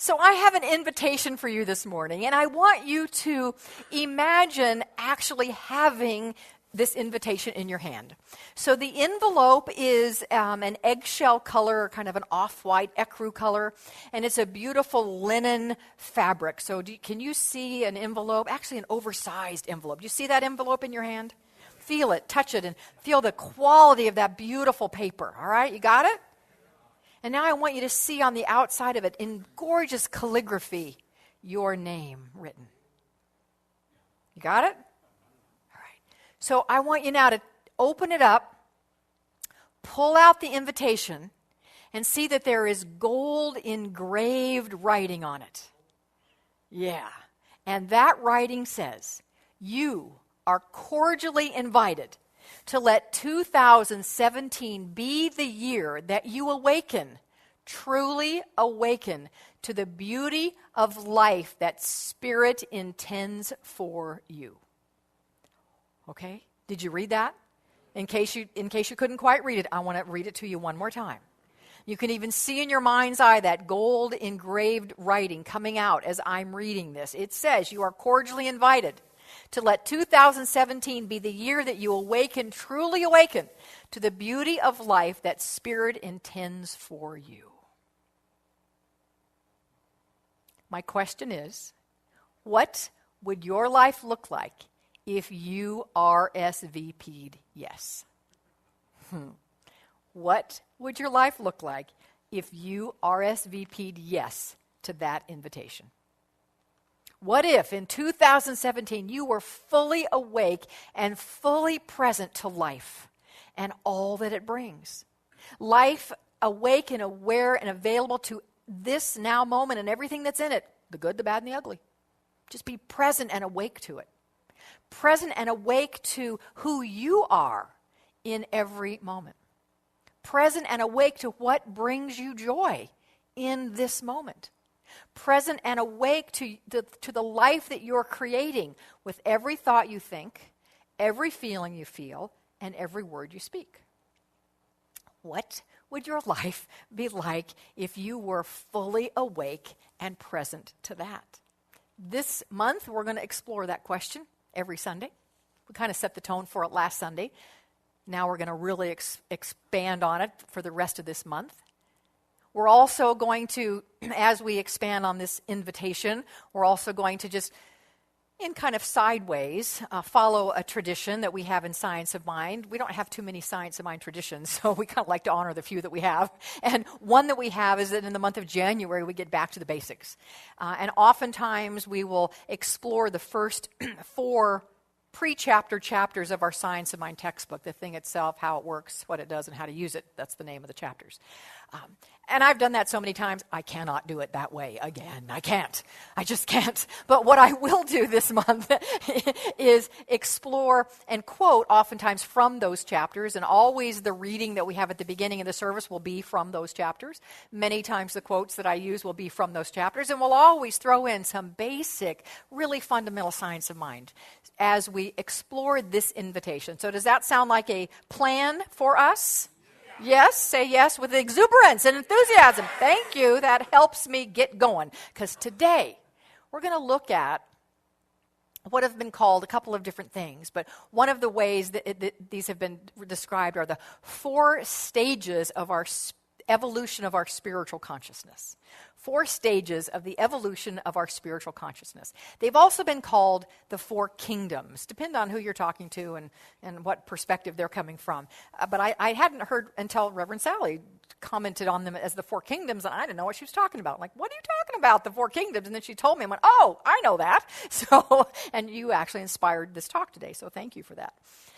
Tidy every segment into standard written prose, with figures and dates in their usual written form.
So I have an invitation for you this morning, and I want you to imagine actually having this invitation in your hand. So the envelope is an eggshell color, kind of an off-white ecru color, and it's a beautiful linen fabric. So can you see an envelope? Actually, an oversized envelope. Do you see that envelope in your hand? Feel it, touch it, and feel the quality of that beautiful paper. All right, you got it? And now I want you to see on the outside of it, in gorgeous calligraphy, your name written. You got it? All right. So I want you now to open it up, pull out the invitation, and see that there is gold engraved writing on it. Yeah. And that writing says, "You are cordially invited to let 2017 be the year that you awaken, truly awaken to the beauty of life that Spirit intends for you." Okay? Did you read that? In case you couldn't quite read it, I want to read it to you one more time. You can even see in your mind's eye that gold engraved writing coming out as I'm reading this. It says, "You are cordially invited to let 2017 be the year that you awaken, truly awaken, to the beauty of life that Spirit intends for you." My question is, what would your life look like if you RSVP'd yes? What would your life look like if you RSVP'd yes to that invitation? What if in 2017 you were fully awake and fully present to life and all that it brings? Life awake and aware and available to this now moment and everything that's in it, the good, the bad, and the ugly. Just be present and awake to it. Present and awake to who you are in every moment. Present and awake to what brings you joy in this moment. Present and awake to the life that you're creating with every thought you think, every feeling you feel, and every word you speak. What would your life be like if you were fully awake and present to that? This month, we're going to explore that question every Sunday. We kind of set the tone for it last Sunday. Now we're going to really expand on it for the rest of this month. We're also going to, as we expand on this invitation, we're also going to just, in kind of sideways, follow a tradition that we have in Science of Mind. We don't have too many Science of Mind traditions, so we kind of like to honor the few that we have. And one that we have is that in the month of January, we get back to the basics. And oftentimes, we will explore the first 4 pre-chapter chapters of our Science of Mind textbook, the thing itself, how it works, what it does, and how to use it. That's the name of the chapters. And I've done that so many times, I cannot do it that way again. I can't. I just can't. But what I will do this month is explore and quote oftentimes from those chapters, and always the reading that we have at the beginning of the service will be from those chapters. Many times the quotes that I use will be from those chapters, and we'll always throw in some basic, really fundamental Science of Mind as we explore this invitation. So does that sound like a plan for us? Yes, say yes with exuberance and enthusiasm. Thank you. That helps me get going. Because today, we're going to look at what have been called a couple of different things. But one of the ways that these have been described are the 4 stages of our evolution of our spiritual consciousness. 4 stages of the evolution of our spiritual consciousness. They've also been called the 4 kingdoms, depend on who you're talking to and what perspective they're coming from. But I hadn't heard until Reverend Sally commented on them as the 4 kingdoms, and I didn't know what she was talking about. I'm like, what are you talking about, the 4 kingdoms? And then she told me, I went, oh, I know that. So, and you actually inspired this talk today, so thank you for that.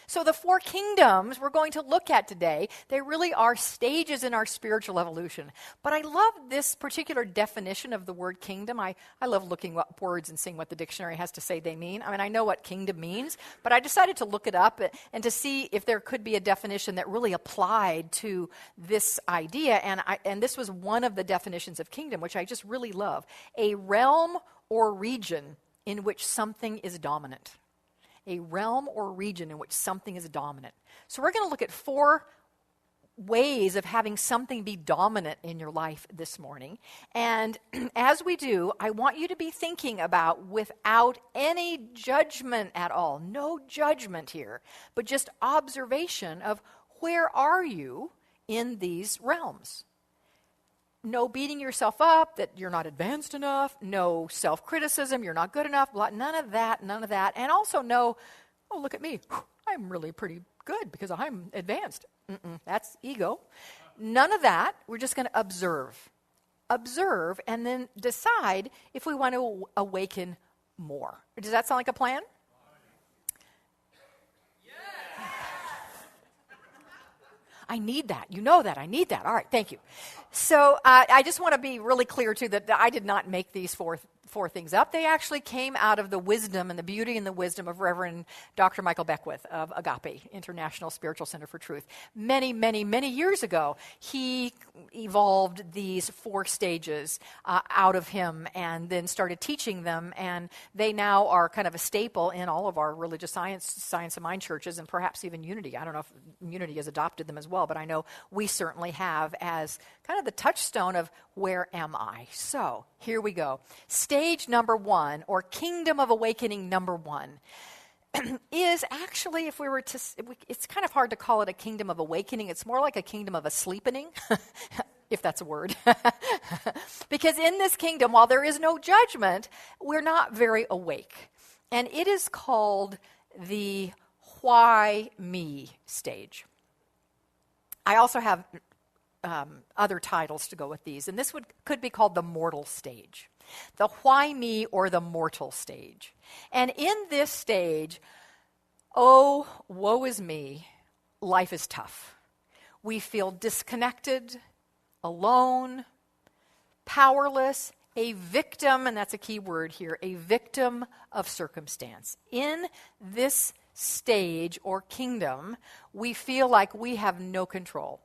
So the 4 kingdoms we're going to look at today, they really are stages in our spiritual evolution. But I love this particular definition of the word kingdom. I love looking up words and seeing what the dictionary has to say they mean. I mean, I know what kingdom means, but I decided to look it up and to see if there could be a definition that really applied to this idea. And this was one of the definitions of kingdom, which I just really love. A realm or region in which something is dominant. A realm or region in which something is dominant. So we're going to look at 4 ways of having something be dominant in your life this morning. And as we do, I want you to be thinking about, without any judgment at all, no judgment here, but just observation of where are you in these realms. No beating yourself up that you're not advanced enough, no self-criticism, you're not good enough, none of that. And also no, oh, look at me, I'm really pretty good because I'm advanced. That's ego. None of that. We're just going to observe. Observe and then decide if we want to awaken more. Does that sound like a plan? Yeah. I need that. You know that. I need that. All right. Thank you. So I just want to be really clear, too, that I did not make these four things up. They actually came out of the wisdom and the beauty and the wisdom of Reverend Dr. Michael Beckwith of Agape, International Spiritual Center for Truth. Many, many, many years ago, he evolved these 4 stages out of him and then started teaching them, and they now are kind of a staple in all of our religious science of mind churches, and perhaps even Unity. I don't know if Unity has adopted them as well, but I know we certainly have as kind of the touchstone of where am I? So here we go. Stage number 1, or Kingdom of Awakening number 1, is actually, if we were to, it's kind of hard to call it a Kingdom of Awakening. It's more like a Kingdom of a Sleepening, if that's a word. Because in this kingdom, while there is no judgment, we're not very awake. And it is called the why me stage. I also have other titles to go with these, and this could be called the mortal stage, the why me or the mortal stage. And in this stage, oh, woe is me, life is tough. We feel disconnected, alone, powerless, a victim, and that's a key word here, a victim of circumstance. In this stage or kingdom, we feel like we have no control,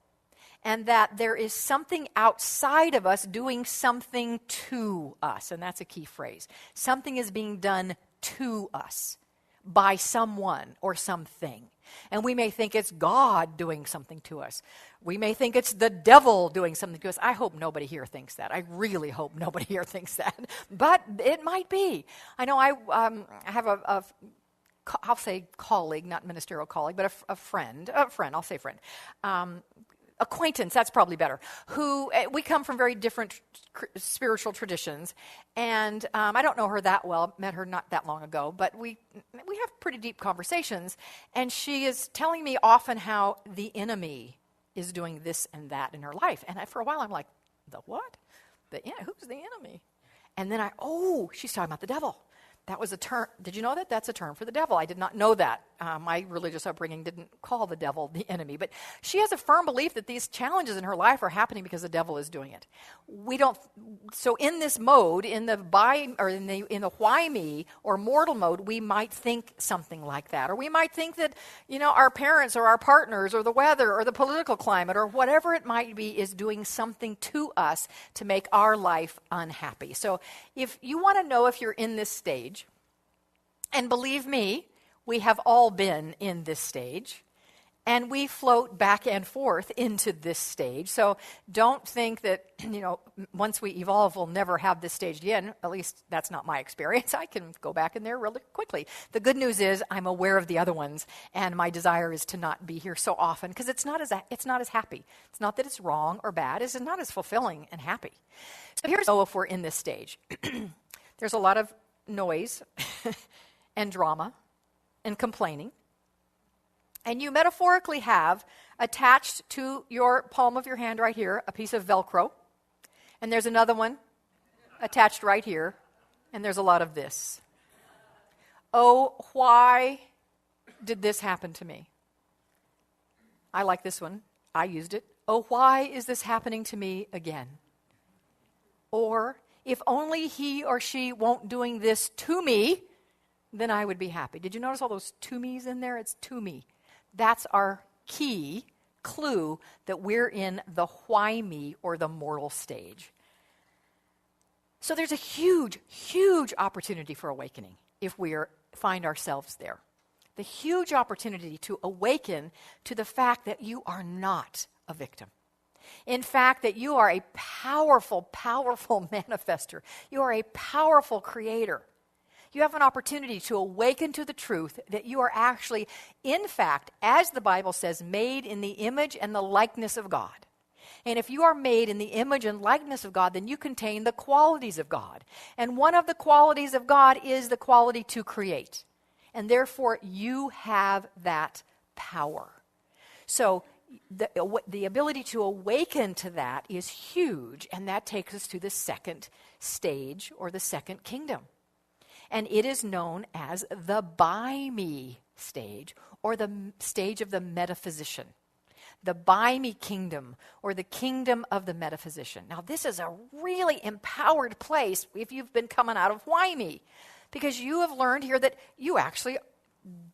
and that there is something outside of us doing something to us. And that's a key phrase. Something is being done to us by someone or something. And we may think it's God doing something to us. We may think it's the devil doing something to us. I hope nobody here thinks that. I really hope nobody here thinks that. But it might be. I know I have I'll say colleague, not ministerial colleague, but a friend, I'll say friend, acquaintance, that's probably better, who, we come from very different spiritual traditions, and I don't know her that well, met her not that long ago, but we have pretty deep conversations, and she is telling me often how the enemy is doing this and that in her life, and for a while I'm like, the what? Who's the enemy? And then she's talking about the devil. That was a term. Did you know that? That's a term for the devil. I did not know that. My religious upbringing didn't call the devil the enemy. But she has a firm belief that these challenges in her life are happening because the devil is doing it. We don't. So in this mode, in the why me or mortal mode, we might think something like that, or we might think that our parents or our partners or the weather or the political climate or whatever it might be is doing something to us to make our life unhappy. So if you want to know if you're in this stage, and believe me, we have all been in this stage, and we float back and forth into this stage. So don't think that, once we evolve, we'll never have this stage again. At least that's not my experience. I can go back in there really quickly. The good news is I'm aware of the other ones, and my desire is to not be here so often because it's not as happy. It's not that it's wrong or bad. It's not as fulfilling and happy. So here's if we're in this stage. There's a lot of noise and drama and complaining. And you metaphorically have attached to your palm of your hand right here a piece of Velcro. And there's another one attached right here. And there's a lot of this. Oh, why did this happen to me? I like this one. I used it. Oh, why is this happening to me again? Or, if only he or she won't doing this to me, then I would be happy. Did you notice all those to me's in there? It's to me. That's our key clue that we're in the why me or the mortal stage. So there's a huge, huge opportunity for awakening if we find ourselves there. The huge opportunity to awaken to the fact that you are not a victim. In fact, that you are a powerful, powerful manifester. You are a powerful creator. You have an opportunity to awaken to the truth that you are actually, in fact, as the Bible says, made in the image and the likeness of God. And if you are made in the image and likeness of God, then you contain the qualities of God. And one of the qualities of God is the quality to create. And therefore, you have that power. So the ability to awaken to that is huge, and that takes us to the second stage or the second kingdom. And it is known as the by me stage, or the stage of the metaphysician. The by me kingdom, or the kingdom of the metaphysician. Now, this is a really empowered place if you've been coming out of why me, because you have learned here that you actually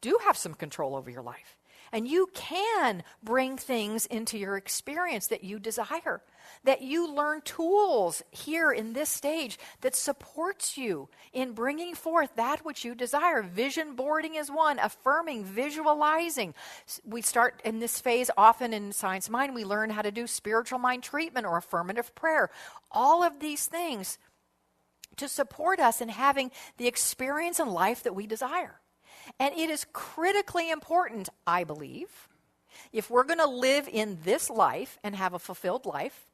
do have some control over your life. And you can bring things into your experience that you desire, that you learn tools here in this stage that supports you in bringing forth that which you desire. Vision boarding is one, affirming, visualizing. We start in this phase often in Science Mind, we learn how to do spiritual mind treatment or affirmative prayer. All of these things to support us in having the experience in life that we desire. And it is critically important, I believe, if we're going to live in this life and have a fulfilled life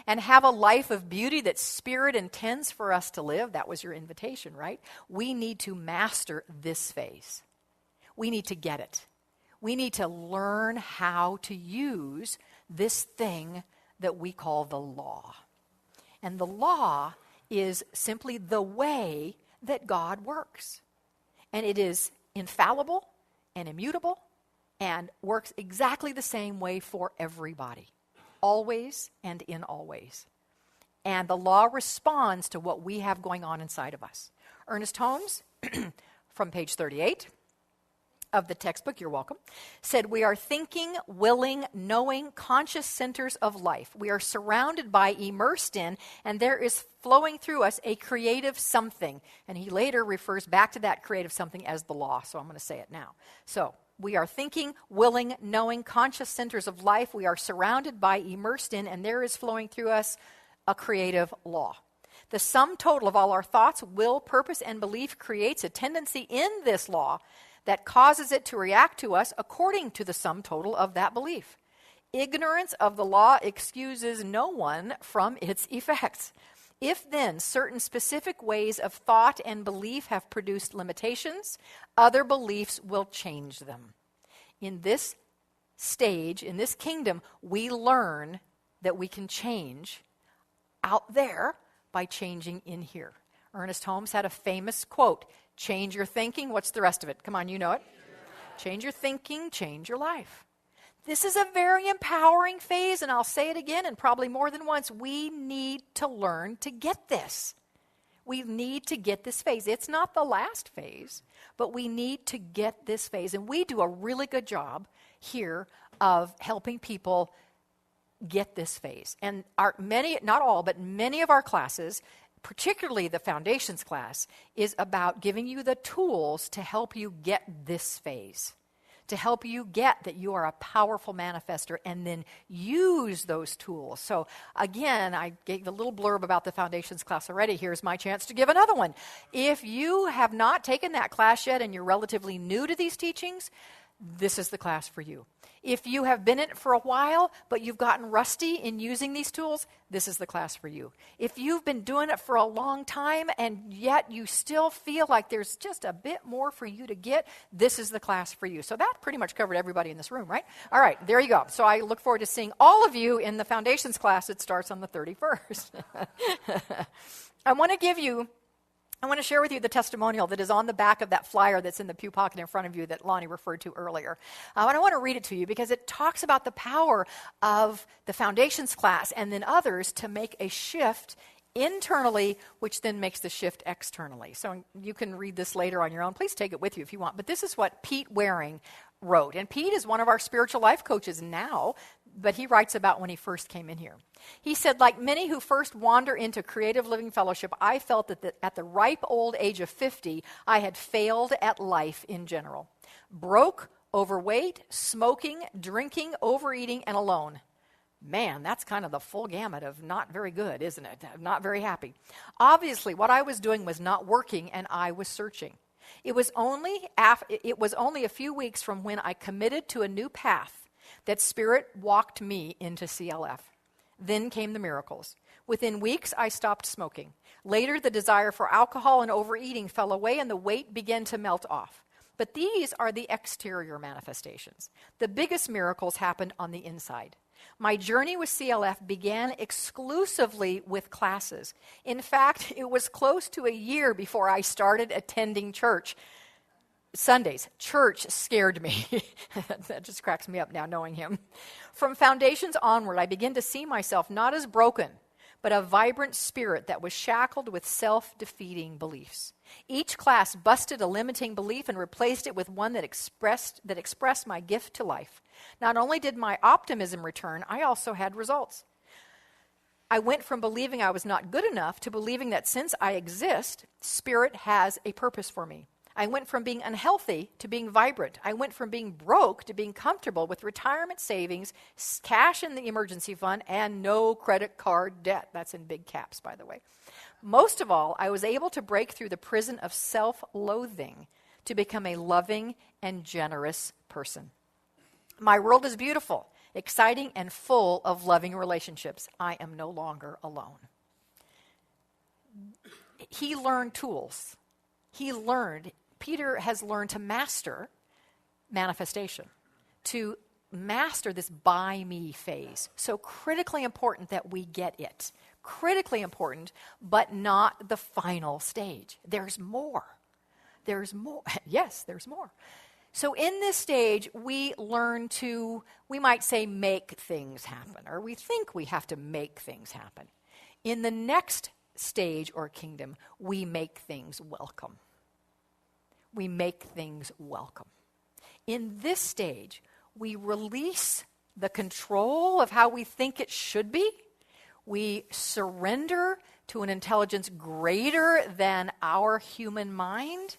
and have a life of beauty that Spirit intends for us to live, that was your invitation, right? We need to master this phase. We need to get it. We need to learn how to use this thing that we call the law. And the law is simply the way that God works. And it is infallible and immutable and works exactly the same way for everybody, always and in all ways. And the law responds to what we have going on inside of us. Ernest Holmes, from page 38 of the textbook, you're welcome, said, "We are thinking, willing, knowing, conscious centers of life. We are surrounded by, immersed in, and there is flowing through us a creative something." And he later refers back to that creative something as the law, so I'm going to say it now. So, we are thinking, willing, knowing, conscious centers of life. We are surrounded by, immersed in, and there is flowing through us a creative law. The sum total of all our thoughts, will, purpose, and belief creates a tendency in this law that causes it to react to us according to the sum total of that belief. Ignorance of the law excuses no one from its effects. If then certain specific ways of thought and belief have produced limitations, other beliefs will change them. In this stage, in this kingdom, we learn that we can change out there by changing in here. Ernest Holmes had a famous quote, "Change your thinking." What's the rest of it? Come on, you know it. Change your thinking, change your life. This is a very empowering phase, and I'll say it again and probably more than once. We need to learn to get this. We need to get this phase. It's not the last phase, but we need to get this phase. And we do a really good job here of helping people get this phase. And many, not all, but many of our classes, particularly the foundations class, is about giving you the tools to help you get this phase, to help you get that you are a powerful manifester and then use those tools. So again, I gave a little blurb about the foundations class already. Here's my chance to give another one. If you have not taken that class yet and you're relatively new to these teachings, this is the class for you. If you have been in it for a while, but you've gotten rusty in using these tools, this is the class for you. If you've been doing it for a long time and yet you still feel like there's just a bit more for you to get, this is the class for you. So that pretty much covered everybody in this room, right? All right, there you go. So I look forward to seeing all of you in the foundations class that starts on the 31st. I want to share with you the testimonial that is on the back of that flyer that's in the pew pocket in front of you that Lonnie referred to earlier. And I want to read it to you because it talks about the power of the foundations class and then others to make a shift internally, which then makes the shift externally. So you can read this later on your own. Please take it with you if you want. But this is what Pete Waring wrote. And Pete is one of our spiritual life coaches now, but he writes about when he first came in here. He said, "Like many who first wander into Creative Living Fellowship, I felt that at the ripe old age of 50, I had failed at life in general. Broke, overweight, smoking, drinking, overeating, and alone. Man, that's kind of the full gamut of not very good, isn't it? Not very happy. Obviously, what I was doing was not working, and I was searching. It was only a few weeks from when I committed to a new path that Spirit walked me into CLF. Then came the miracles. Within weeks, I stopped smoking. Later, the desire for alcohol and overeating fell away, and the weight began to melt off. But these are the exterior manifestations. The biggest miracles happened on the inside. My journey with CLF began exclusively with classes. In fact, it was close to a year before I started attending church. Sundays, church scared me. That just cracks me up now knowing him. From foundations onward, I began to see myself not as broken, but a vibrant spirit that was shackled with self-defeating beliefs. Each class busted a limiting belief and replaced it with one that expressed my gift to life. Not only did my optimism return, I also had results. I went from believing I was not good enough to believing that since I exist, Spirit has a purpose for me. I went from being unhealthy to being vibrant. I went from being broke to being comfortable with retirement savings, cash in the emergency fund, and no credit card debt. That's in big caps, by the way. Most of all, I was able to break through the prison of self-loathing to become a loving and generous person. My world is beautiful, exciting, and full of loving relationships. I am no longer alone. He learned tools. Peter has learned to master manifestation, to master this by me phase. So critically important that we get it. Critically important, but not the final stage. There's more. There's more. Yes, there's more. So in this stage, we learn to, we might say, make things happen, or we think we have to make things happen. In the next stage or kingdom, we make things welcome. We make things welcome. In this stage, we release the control of how we think it should be. We surrender to an intelligence greater than our human mind.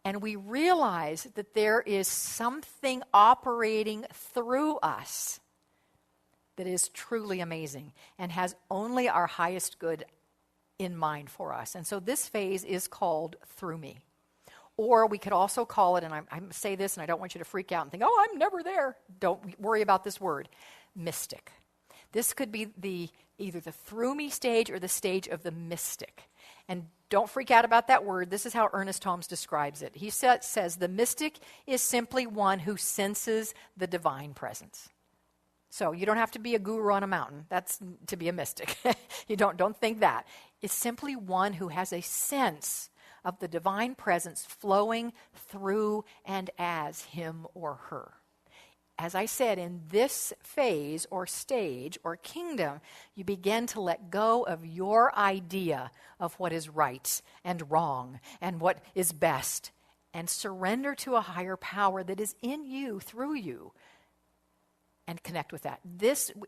And we realize that there is something operating through us that is truly amazing and has only our highest good in mind for us. And so this phase is called through me. Or we could also call it, and I say this and I don't want you to freak out and think, oh, I'm never there. Don't worry about this word, mystic. This could be either the through me stage or the stage of the mystic. And don't freak out about that word. This is how Ernest Holmes describes it. He says the mystic is simply one who senses the divine presence. So you don't have to be a guru on a mountain. That's to be a mystic. You don't think that. It's simply one who has a sense of the divine presence flowing through and as him or her. As I said, in this phase or stage or kingdom, you begin to let go of your idea of what is right and wrong and what is best and surrender to a higher power that is in you, through you, and connect with that.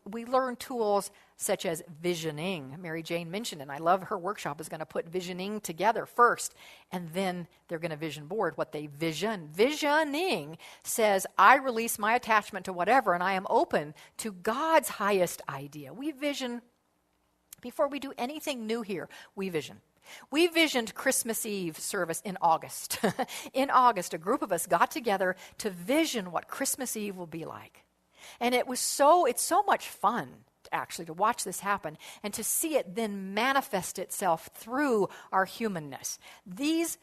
We learn tools such as visioning. Mary Jane mentioned, and I love her workshop is going to put visioning together first, and then they're going to vision board what they vision. Visioning says, I release my attachment to whatever, and I am open to God's highest idea. We vision, before we do anything new here, we vision. We visioned Christmas Eve service in August. In August, a group of us got together to vision what Christmas Eve will be like. And it's so much fun, actually, to watch this happen and to see it then manifest itself through our humanness. These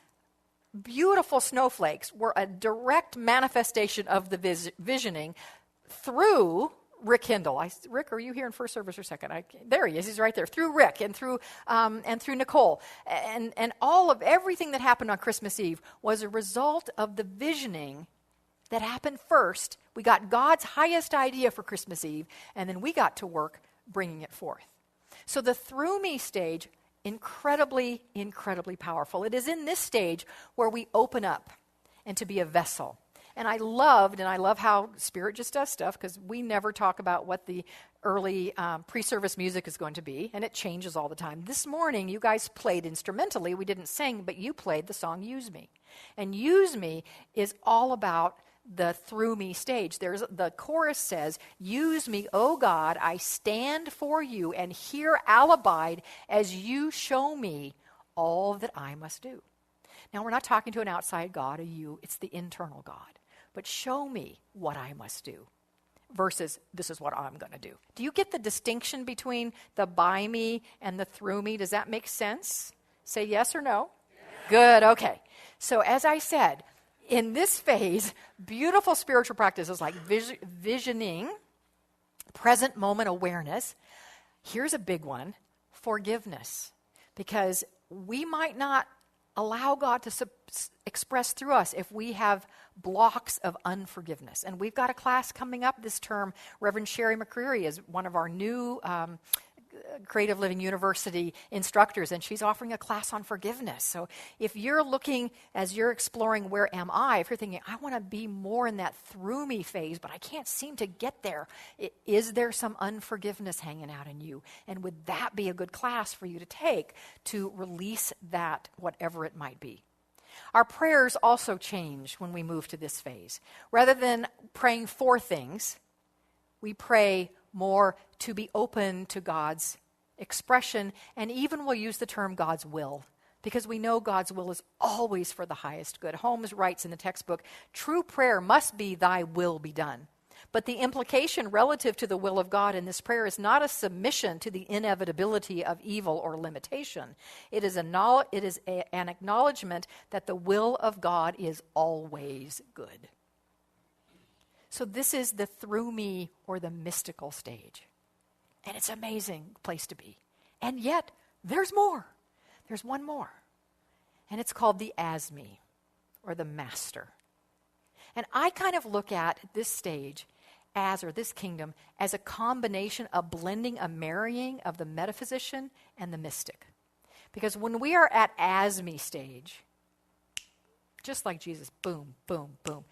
beautiful snowflakes were a direct manifestation of the visioning through Rick Hindle. Rick, are you here in first service or second? There he is. He's right there. Through Rick and through Nicole. And all of everything that happened on Christmas Eve was a result of the visioning that happened first. We got God's highest idea for Christmas Eve, and then we got to work bringing it forth. So the through me stage, incredibly, incredibly powerful. It is in this stage where we open up and to be a vessel. And I love how Spirit just does stuff, because we never talk about what the early pre-service music is going to be, and it changes all the time. This morning, you guys played instrumentally. We didn't sing, but you played the song Use Me. And Use Me is all about the through me stage. The chorus says, use me, O God, I stand for you, and here I'll abide as you show me all that I must do. Now, we're not talking to an outside God, a you, it's the internal God. But show me what I must do versus this is what I'm going to do. Do you get the distinction between the by me and the through me? Does that make sense? Say yes or no? Yes. Good, okay. So as I said, in this phase, beautiful spiritual practices like visioning, present moment awareness. Here's a big one, forgiveness. Because we might not allow God to express through us if we have blocks of unforgiveness. And we've got a class coming up this term. Reverend Sherry McCreary is one of our new Creative Living University instructors, and she's offering a class on forgiveness. So if you're looking, as you're exploring where am I, if you're thinking, I want to be more in that through me phase, but I can't seem to get there, is there some unforgiveness hanging out in you? And would that be a good class for you to take to release that, whatever it might be? Our prayers also change when we move to this phase. Rather than praying for things, we pray more to be open to God's expression, and even we'll use the term God's will, because we know God's will is always for the highest good. Holmes writes in the textbook, true prayer must be thy will be done. But the implication relative to the will of God in this prayer is not a submission to the inevitability of evil or limitation. It is an acknowledgement that the will of God is always good. So this is the through me or the mystical stage. And it's an amazing place to be. And yet, there's more. There's one more. And it's called the as me or the master. And I kind of look at this stage or this kingdom as a combination, a blending, a marrying of the metaphysician and the mystic. Because when we are at as me stage, just like Jesus, boom, boom, boom,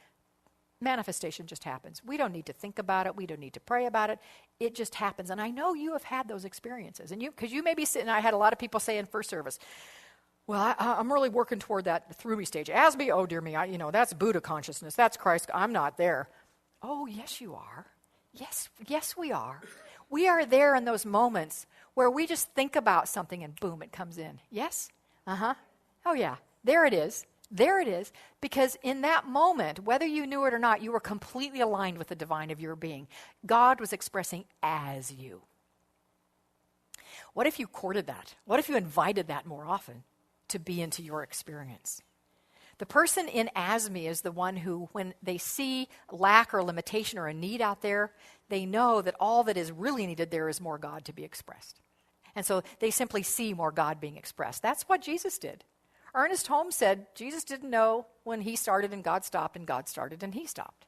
manifestation just happens. We don't need to think about it. We don't need to pray about it. It just happens. And I know you have had those experiences. And because you may be sitting, I had a lot of people say in first service, well, I'm really working toward that through me stage. As me, oh dear me, that's Buddha consciousness. That's Christ. I'm not there. Oh, yes, you are. Yes, we are. We are there in those moments where we just think about something and boom, it comes in. Yes? Uh-huh. Oh, yeah. There it is. There it is. Because in that moment, whether you knew it or not, you were completely aligned with the divine of your being. God was expressing as you. What if you courted that? What if you invited that more often to be into your experience? The person in as me is the one who, when they see lack or limitation or a need out there, they know that all that is really needed there is more God to be expressed. And so they simply see more God being expressed. That's what Jesus did. Ernest Holmes said Jesus didn't know when he started and God stopped and God started and he stopped.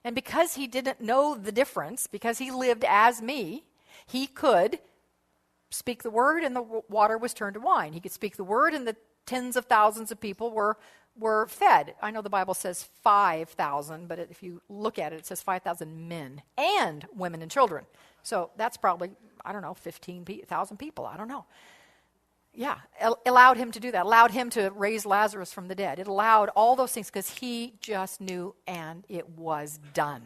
And because he didn't know the difference, because he lived as me, he could speak the word and the water was turned to wine. He could speak the word and the tens of thousands of people were fed. I know the Bible says 5,000, but if you look at it, it says 5,000 men and women and children. So that's probably, 15,000 people. I don't know. Yeah, allowed him to do that, allowed him to raise Lazarus from the dead. It allowed all those things because he just knew and it was done.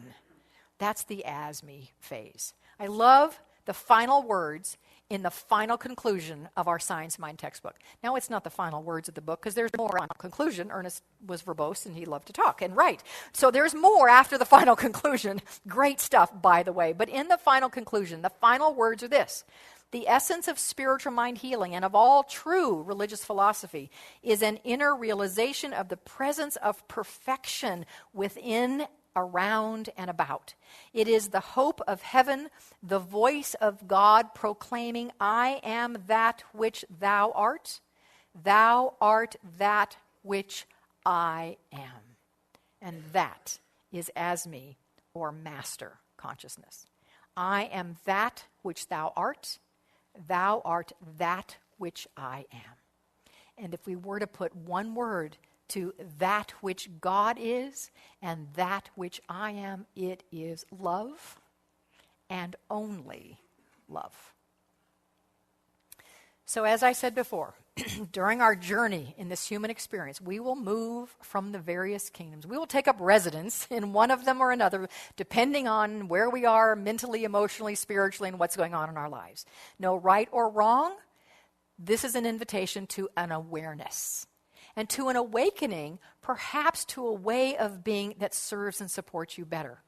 That's the as me phase. I love the final words in the final conclusion of our Science Mind textbook. Now, it's not the final words of the book because there's more on conclusion. Ernest was verbose and he loved to talk and write. So there's more after the final conclusion. Great stuff, by the way. But in the final conclusion, the final words are this. The essence of spiritual mind healing and of all true religious philosophy is an inner realization of the presence of perfection within, around, and about. It is the hope of heaven, the voice of God proclaiming, I am that which thou art. Thou art that which I am. And that is as me, or master consciousness. I am that which thou art. Thou art that which I am. And if we were to put one word to that which God is and that which I am, it is love and only love. So as I said before, during our journey in this human experience, we will move from the various kingdoms. We will take up residence in one of them or another, depending on where we are mentally, emotionally, spiritually, and what's going on in our lives. No right or wrong. This is an invitation to an awareness and to an awakening, perhaps to a way of being that serves and supports you better,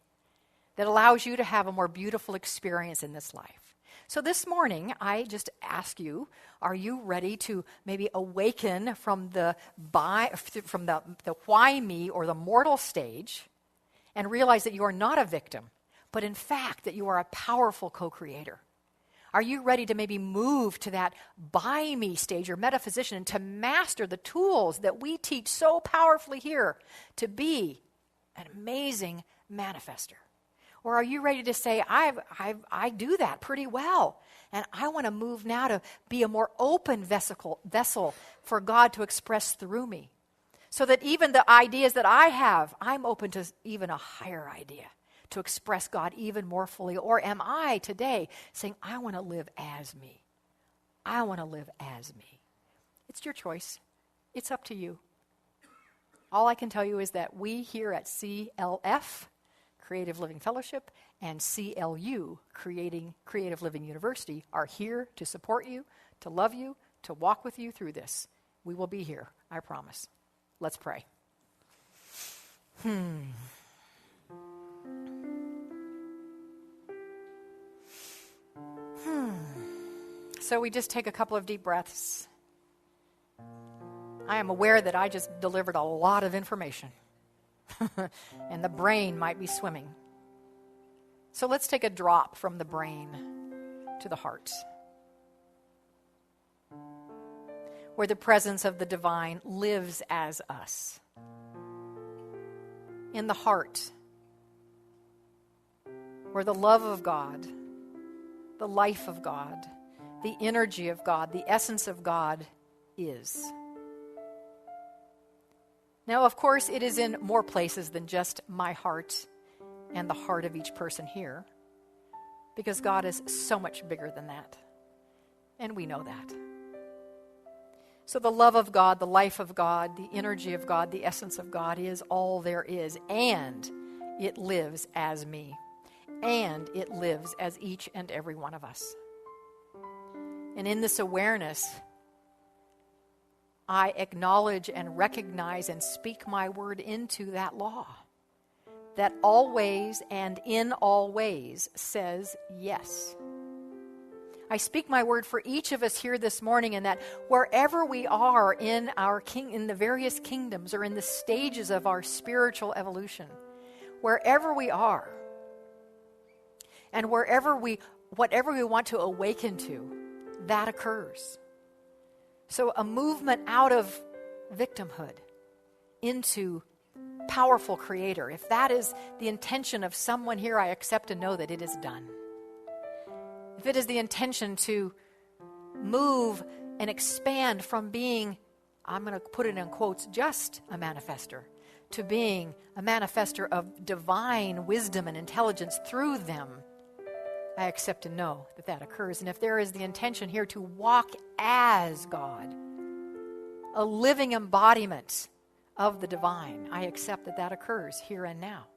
that allows you to have a more beautiful experience in this life. So this morning, I just ask you, are you ready to maybe awaken from the why me or the mortal stage and realize that you are not a victim, but in fact that you are a powerful co-creator? Are you ready to maybe move to that by me stage, your metaphysician, and to master the tools that we teach so powerfully here to be an amazing manifester? Or are you ready to say, I do that pretty well, and I want to move now to be a more open vessel for God to express through me, so that even the ideas that I have, I'm open to even a higher idea to express God even more fully? Or am I today saying, I want to live as me? I want to live as me. It's your choice. It's up to you. All I can tell you is that we here at CLF, Creative Living Fellowship, and CLU, Creative Living University, are here to support you, to love you, to walk with you through this. We will be here, I promise. Let's pray. So we just take a couple of deep breaths. I am aware that I just delivered a lot of information. And the brain might be swimming. So let's take a drop from the brain to the heart, where the presence of the divine lives as us. In the heart, where the love of God, the life of God, the energy of God, the essence of God is. Now, of course, it is in more places than just my heart and the heart of each person here, because God is so much bigger than that, and we know that. So the love of God, the life of God, the energy of God, the essence of God is all there is, and it lives as me, and it lives as each and every one of us. And in this awareness, I acknowledge and recognize and speak my word into that law that always and in all ways says yes. I speak my word for each of us here this morning, and that wherever we are in the various kingdoms or in the stages of our spiritual evolution, wherever we are, and whatever we want to awaken to, that occurs. So a movement out of victimhood into powerful creator. If that is the intention of someone here, I accept and know that it is done. If it is the intention to move and expand from being, I'm going to put it in quotes, just a manifester, to being a manifester of divine wisdom and intelligence through them, I accept and know that that occurs. And if there is the intention here to walk as God, a living embodiment of the divine, I accept that that occurs here and now.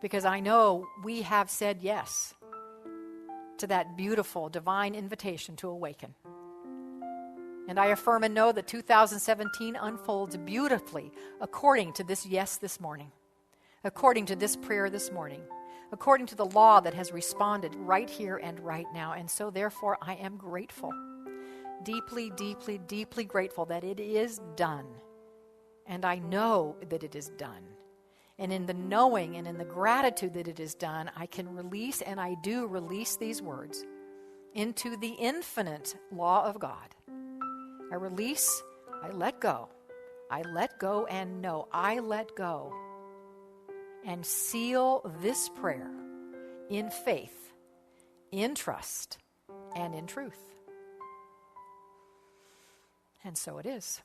Because I know we have said yes to that beautiful divine invitation to awaken. And I affirm and know that 2017 unfolds beautifully according to this yes this morning, according to this prayer this morning, according to the law that has responded right here and right now. And so therefore I am grateful, deeply, deeply, deeply grateful that it is done. And I know that it is done. And in the knowing and in the gratitude that it is done, I can release, and I do release these words into the infinite law of God. I release, I let go and know, I let go and seal this prayer in faith, in trust, and in truth. And so it is.